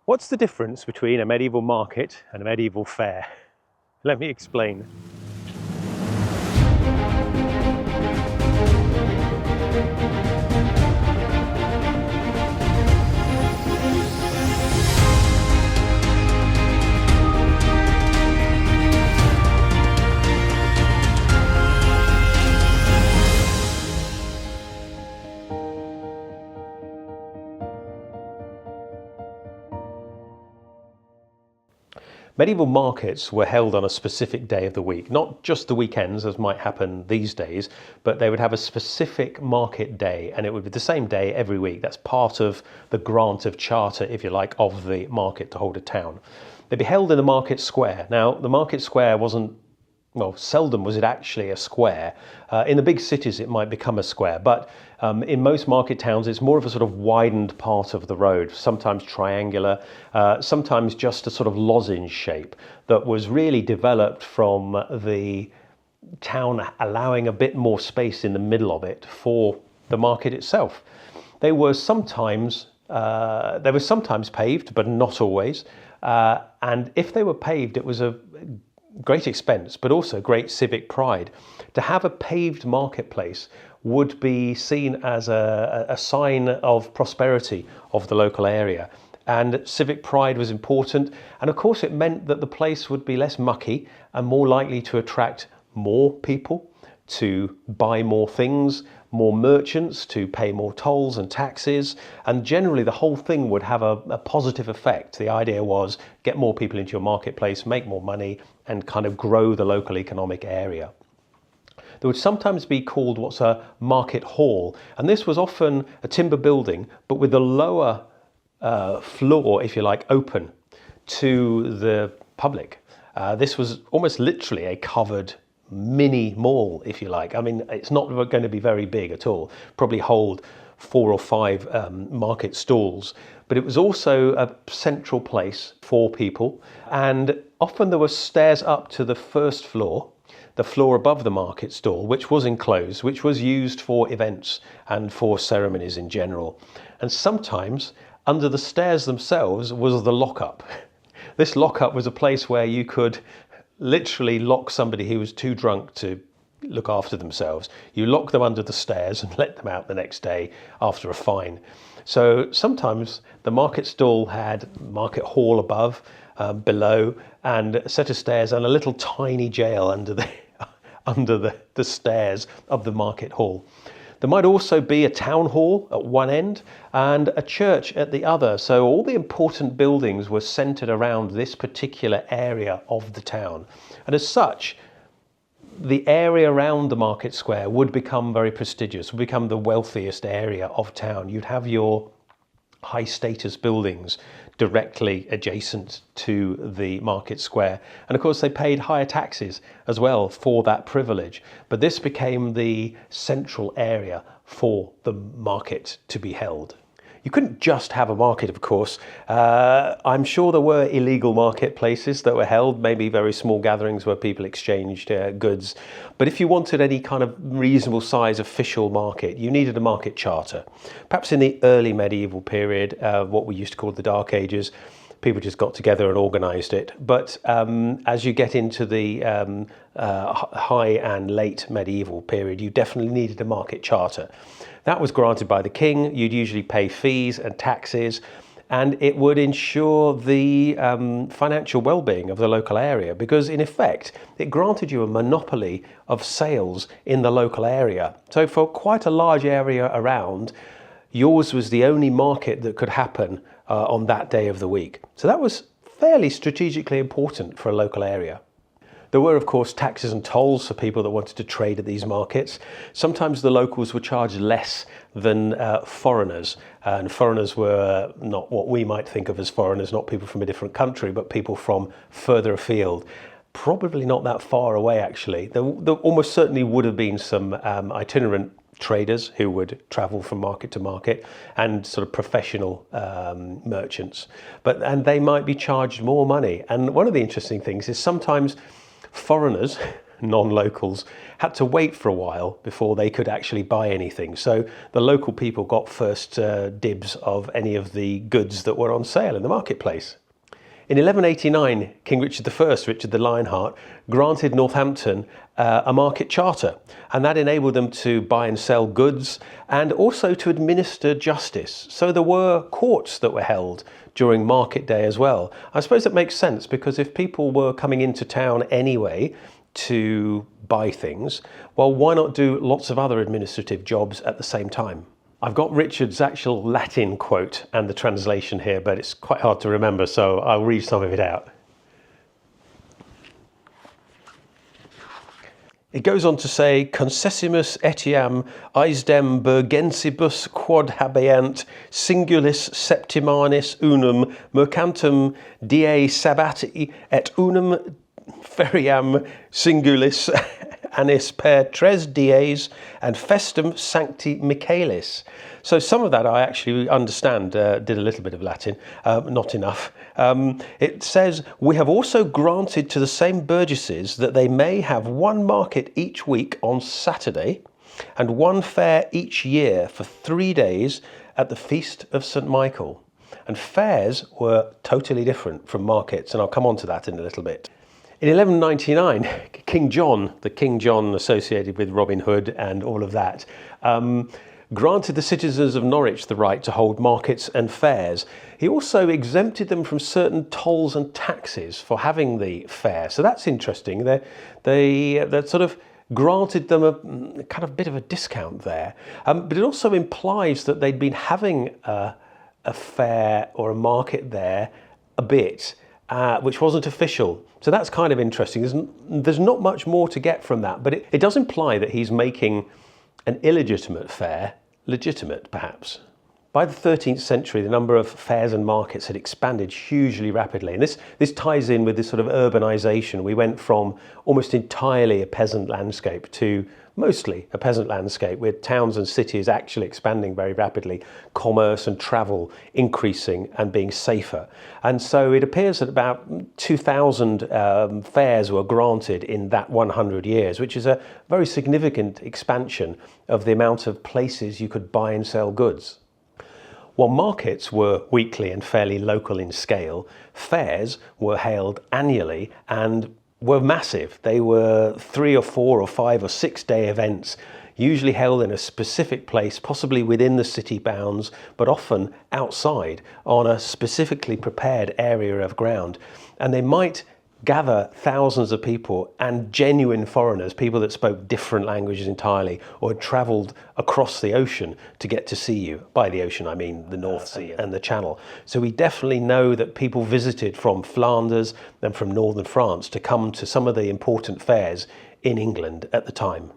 What's the difference between a medieval market and a medieval fair? Let me explain. Medieval markets were held on a specific day of the week, not just the weekends as might happen these days, but they would have a specific market day and it would be the same day every week. That's part of the grant of charter, if you like, of the market to hold a town. They'd be held in the market square. Now, the market square wasn't, well, seldom was it actually a square. In the big cities, it might become a square, but in most market towns, it's more of a sort of widened part of the road, sometimes triangular, sometimes just a sort of lozenge shape that was really developed from the town allowing a bit more space in the middle of it for the market itself. They were sometimes paved, but not always. And if they were paved, it was a great expense, but also great civic pride. To have a paved marketplace would be seen as a sign of prosperity of the local area. And civic pride was important. And of course, it meant that the place would be less mucky and more likely to attract more people to buy more things, more merchants to pay more tolls and taxes, and generally the whole thing would have a positive effect. The idea was get more people into your marketplace, make more money, and kind of grow the local economic area. There would sometimes be called what's a market hall, and this was often a timber building, but with the lower floor, if you like, open to the public. This was almost literally a covered mini mall, if you like. I mean, it's not going to be very big at all, probably hold 4 or 5 market stalls, but it was also a central place for people. And often there were stairs up to the first floor, the floor above the market stall, which was enclosed, which was used for events and for ceremonies in general. And sometimes under the stairs themselves was the lockup. This lockup was a place where you could literally lock somebody who was too drunk to look after themselves. You lock them under the stairs and let them out the next day after a fine. So sometimes the market stall had market hall above, below, and a set of stairs and a little tiny jail under the stairs of the market hall. There might also be a town hall at one end and a church at the other. So all the important buildings were centered around this particular area of the town. And as such, the area around the market square would become very prestigious, would become the wealthiest area of town. You'd have your high status buildings directly adjacent to the market square. And of course, they paid higher taxes as well for that privilege. But this became the central area for the market to be held. You couldn't just have a market, of course. I'm sure there were illegal marketplaces that were held, maybe very small gatherings where people exchanged goods. But if you wanted any kind of reasonable size official market, you needed a market charter. Perhaps in the early medieval period, what we used to call the Dark Ages, people just got together and organised it. But as you get into the high and late medieval period, you definitely needed a market charter. That was granted by the king. You'd usually pay fees and taxes, and it would ensure the financial well-being of the local area, because in effect, it granted you a monopoly of sales in the local area. So for quite a large area around, yours was the only market that could happen on that day of the week. So that was fairly strategically important for a local area. There were, of course, taxes and tolls for people that wanted to trade at these markets. Sometimes the locals were charged less than foreigners, and foreigners were not what we might think of as foreigners, not people from a different country, but people from further afield. Probably not that far away, actually. There almost certainly would have been some itinerant traders who would travel from market to market, and sort of professional merchants. And they might be charged more money. And one of the interesting things is sometimes foreigners non-locals had to wait for a while before they could actually buy anything. So the local people got first dibs of any of the goods that were on sale in the marketplace. In 1189, King Richard I, Richard the Lionheart, granted Northampton a market charter, and that enabled them to buy and sell goods and also to administer justice. So there were courts that were held during market day as well. I suppose that makes sense, because if people were coming into town anyway to buy things, well, why not do lots of other administrative jobs at the same time? I've got Richard's actual Latin quote and the translation here, but it's quite hard to remember, so I'll read some of it out. It goes on to say, concessimus etiam aesdem Bergensibus quod habeant singulis septimanis unum mercantum die sabbati et unum feriam singulis annis per tres dies and festum sancti Michaelis. So some of that I actually understand, did a little bit of Latin, not enough. It says, we have also granted to the same burgesses that they may have one market each week on Saturday and one fair each year for 3 days at the feast of St. Michael. And fairs were totally different from markets, and I'll come on to that in a little bit. In 1199, King John, the King John associated with Robin Hood and all of that, granted the citizens of Norwich the right to hold markets and fairs. He also exempted them from certain tolls and taxes for having the fair. So that's interesting. They sort of granted them a kind of bit of a discount there. But it also implies that they'd been having a fair or a market there a bit, which wasn't official. So that's kind of interesting. There's not much more to get from that, but it does imply that he's making an illegitimate fair legitimate, perhaps. By the 13th century, the number of fairs and markets had expanded hugely rapidly. And this ties in with this sort of urbanization. We went from almost entirely a peasant landscape to mostly a peasant landscape, with towns and cities actually expanding very rapidly, commerce and travel increasing and being safer. And so it appears that about 2,000 fairs were granted in that 100 years, which is a very significant expansion of the amount of places you could buy and sell goods. While markets were weekly and fairly local in scale, fairs were held annually and were massive. They were 3 or 4 or 5 or 6 day events, usually held in a specific place, possibly within the city bounds, but often outside on a specifically prepared area of ground. And they might gather thousands of people and genuine foreigners, people that spoke different languages entirely or had travelled across the ocean to get to see you. By the ocean, I mean the North Sea and the Channel. So we definitely know that people visited from Flanders and from northern France to come to some of the important fairs in England at the time.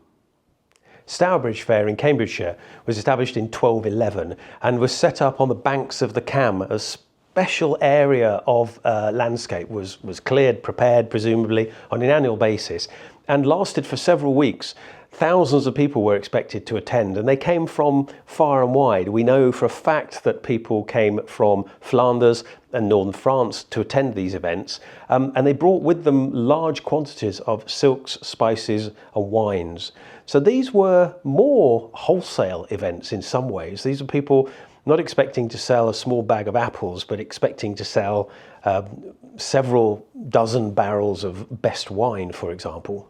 Stourbridge Fair in Cambridgeshire was established in 1211 and was set up on the banks of the Cam. A special area of landscape was cleared, prepared presumably on an annual basis, and lasted for several weeks. Thousands of people were expected to attend, and they came from far and wide. We know for a fact that people came from Flanders and northern France to attend these events, and they brought with them large quantities of silks, spices and wines. So these were more wholesale events in some ways. These are people not expecting to sell a small bag of apples, but expecting to sell several dozen barrels of best wine, for example.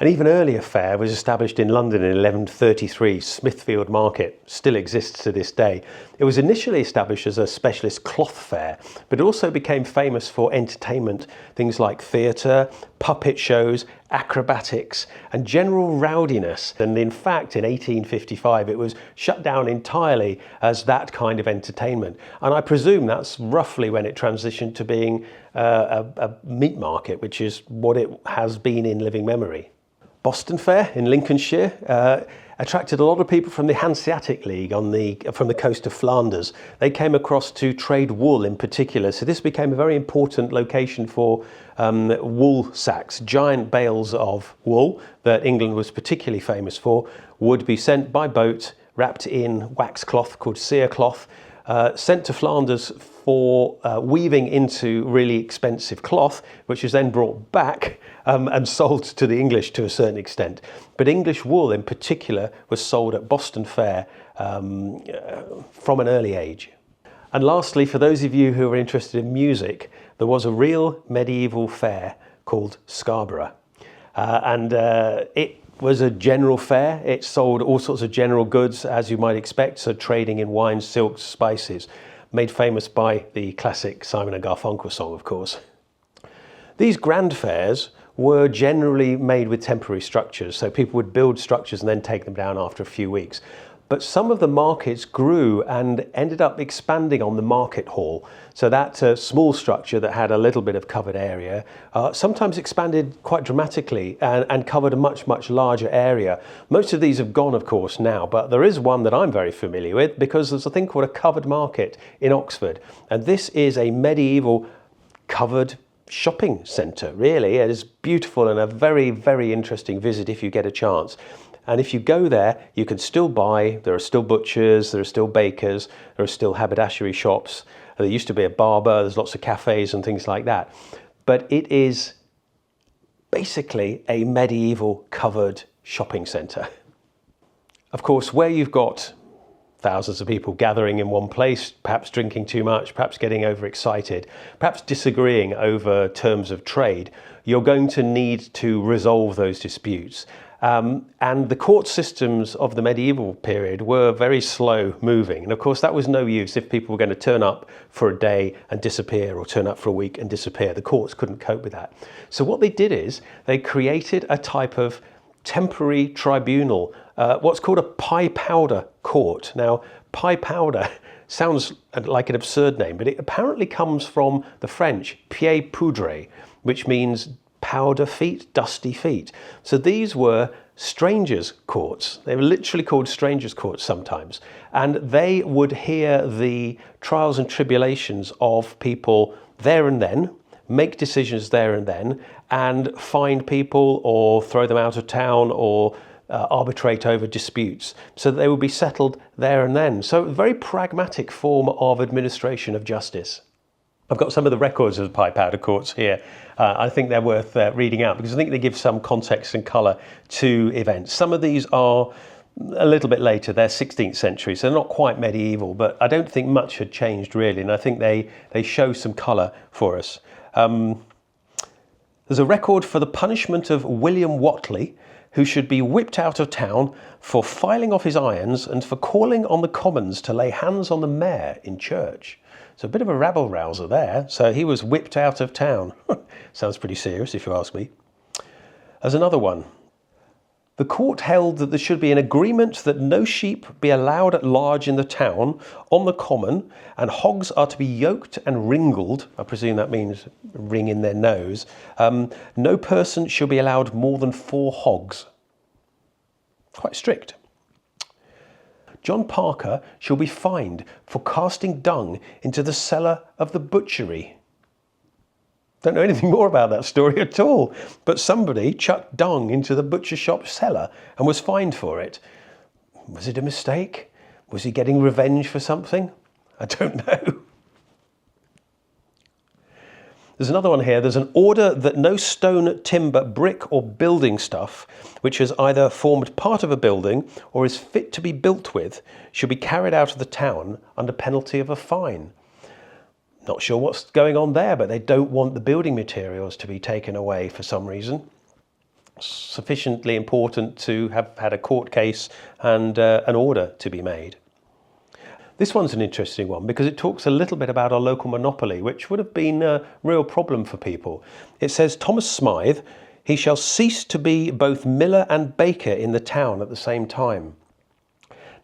An even earlier fair was established in London in 1133. Smithfield Market still exists to this day. It was initially established as a specialist cloth fair, but it also became famous for entertainment, things like theatre, puppet shows, acrobatics and general rowdiness. And in fact, in 1855, it was shut down entirely as that kind of entertainment. And I presume that's roughly when it transitioned to being a meat market, which is what it has been in living memory. Boston Fair in Lincolnshire attracted a lot of people from the Hanseatic League from the coast of Flanders. They came across to trade wool in particular, so this became a very important location for wool sacks. Giant bales of wool that England was particularly famous for would be sent by boat, wrapped in wax cloth called cerecloth, sent to Flanders for weaving into really expensive cloth, which was then brought back and sold to the English to a certain extent. But English wool in particular was sold at Boston Fair from an early age. And lastly, for those of you who are interested in music, there was a real medieval fair called Scarborough. It was a general fair. It sold all sorts of general goods, as you might expect, so trading in wines, silks, spices, made famous by the classic Simon and Garfunkel song, of course. These grand fairs were generally made with temporary structures, so people would build structures and then take them down after a few weeks. But some of the markets grew and ended up expanding on the market hall. So that small structure that had a little bit of covered area sometimes expanded quite dramatically and covered a much, much larger area. Most of these have gone, of course, now, but there is one that I'm very familiar with because there's a thing called a covered market in Oxford. And this is a medieval covered shopping centre, really. It is beautiful and a very, very interesting visit if you get a chance. And if you go there, you can still buy. There are still butchers, there are still bakers, there are still haberdashery shops. There used to be a barber, there's lots of cafes and things like that. But it is basically a medieval covered shopping centre. Of course, where you've got thousands of people gathering in one place, perhaps drinking too much, perhaps getting overexcited, perhaps disagreeing over terms of trade, you're going to need to resolve those disputes. And the court systems of the medieval period were very slow moving. And of course, that was no use if people were going to turn up for a day and disappear, or turn up for a week and disappear. The courts couldn't cope with that. So what they did is they created a type of temporary tribunal, what's called a pie powder court. Now, pie powder sounds like an absurd name, but it apparently comes from the French pieds poudrés, which means powder feet, dusty feet. So these were strangers' courts. They were literally called strangers' courts sometimes. And they would hear the trials and tribulations of people there and then, make decisions there and then, and find people or throw them out of town or arbitrate over disputes. So that they would be settled there and then. So a very pragmatic form of administration of justice. I've got some of the records of the pie powder courts here. I think they're worth reading out because I think they give some context and colour to events. Some of these are a little bit later, they're 16th century, so they're not quite medieval, but I don't think much had changed really, and I think they show some colour for us. There's a record for the punishment of William Whatley, who should be whipped out of town for filing off his irons and for calling on the commons to lay hands on the mayor in church. So a bit of a rabble-rouser there. So he was whipped out of town. Sounds pretty serious if you ask me. There's another one. The court held that there should be an agreement that no sheep be allowed at large in the town, on the common, and hogs are to be yoked and ringled. I presume that means ring in their nose. No person shall be allowed more than 4 hogs. Quite strict. John Parker shall be fined for casting dung into the cellar of the butchery. Don't know anything more about that story at all, but somebody chucked dung into the butcher shop cellar and was fined for it. Was it a mistake? Was he getting revenge for something? I don't know. There's another one here. There's an order that no stone, timber, brick or building stuff which has either formed part of a building or is fit to be built with should be carried out of the town under penalty of a fine. Not sure what's going on there, but they don't want the building materials to be taken away for some reason. Sufficiently important to have had a court case and an order to be made. This one's an interesting one because it talks a little bit about our local monopoly, which would have been a real problem for people. It says, Thomas Smythe, he shall cease to be both miller and baker in the town at the same time.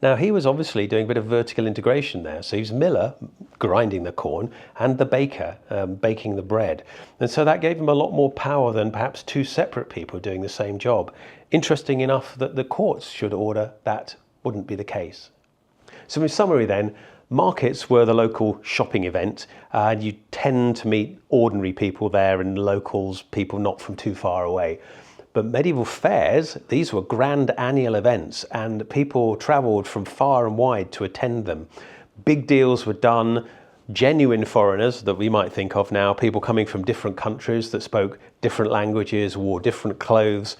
Now, he was obviously doing a bit of vertical integration there. So he's miller, grinding the corn, and the baker, baking the bread. And so that gave him a lot more power than perhaps 2 separate people doing the same job. Interesting enough that the courts should order that wouldn't be the case. So in summary then, markets were the local shopping event, and you tend to meet ordinary people there and locals, people not from too far away. But medieval fairs, these were grand annual events and people travelled from far and wide to attend them. Big deals were done. Genuine foreigners that we might think of now, people coming from different countries that spoke different languages, wore different clothes,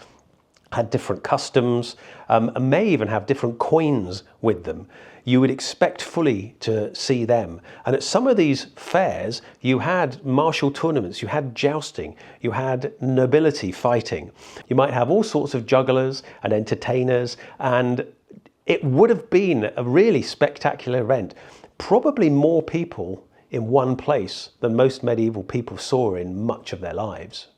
had different customs, and may even have different coins with them. You would expect fully to see them. And at some of these fairs, you had martial tournaments, you had jousting, you had nobility fighting. You might have all sorts of jugglers and entertainers, and it would have been a really spectacular event. Probably more people in one place than most medieval people saw in much of their lives.